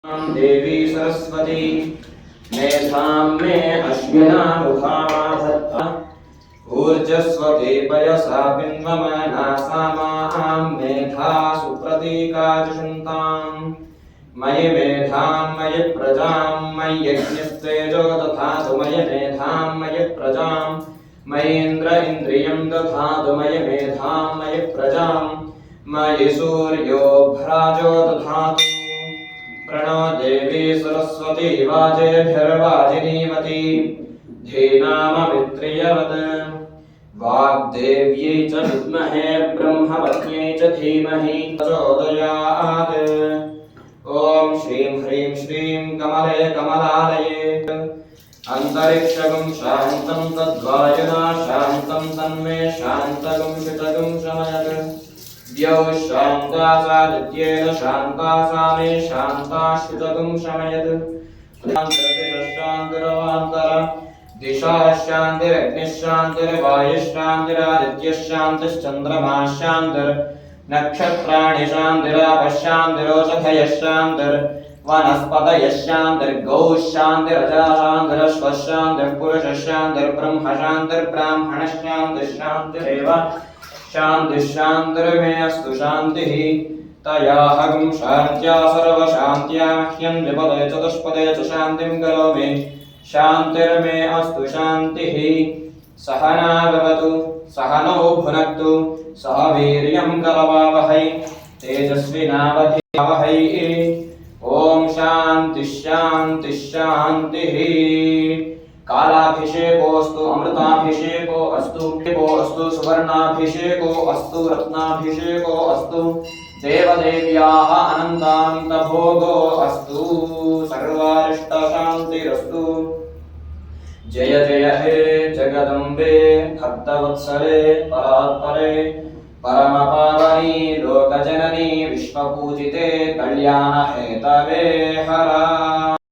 देवी सरस्वती मेधां मे अश्विनामुखामाधत्ता ऊर्जस्वती पयसा पिन्वमना सामां मेधा सुप्रतीकाजुषन्ताम् मयि मेधां मयि प्रजां मयि यज्ञस्तेजो दधातु मयि मेधां मयि प्रजां मयीन्द्र इन्द्रियं दधातु मयि मेधां मयि प्रजां मयि सूर्यो भ्राजो दधातु प्रणो देवी सरस्वती वाजेभिर्वाजिनीवती धीनाममित्रियवत् वाग्देव्यै च विद्महे ब्रह्मपत्न्यै च धीमहि प्रचोदयात् ॐ श्रीं ह्रीं श्रीं कमले कमलालये अन्तरिक्षगं शान्तं तद्वायुना शान्तं तन्मे शान्तगं शितगं शमयत् द्यौः शान्ता सादित्येन शान्ता सा मे शान्ता शितगं शमयत् शान्तिरवान्तर दिशाः शान्तिरग्निः शान्तिर्वायुः शान्तिरादित्यः शान्तिश्चन्द्रमाः शान्तिर्नक्षत्राणि शान्तिरापः शान्तिरोषधयः शान्तिर्वनस्पतयः शान्तिर्गौः शान्तिरजः शान्तिरश्वः शान्तिर्पुरुषः शान्तिर्ब्रह्म शान्तिर्ब्राह्मणः शान्तिः शान्तिरेव शान्तिः शान्तिर्मे अस्तु शान्तिः तयाहं शान्त्या सर्वशान्त्या मह्यं द्विपदे चतुष्पदे च शान्तिं करोमि शान्तिर्मे अस्तु शान्तिः सहना भवतु सहनौ भुनक्तु सह वीर्यं करवावहै तेजस्विनावधीतमहै ॐ शान्तिः शान्तिः शान्तिः कालाभिषेकोऽस्तु अमृताभिषेको अस्तु सुवर्णाभिषेको अस्तु रत्नाभिषेको अस्तु देवदेव्याः अनन्तान्तभोगो अस्तु सर्वारिष्टशान्तिरस्तु जय जय हे जगदम्बे भक्तवत्सले परात्परे परमपावनी लोकजननी विश्वपूजिते कल्याणहेतवे हरा।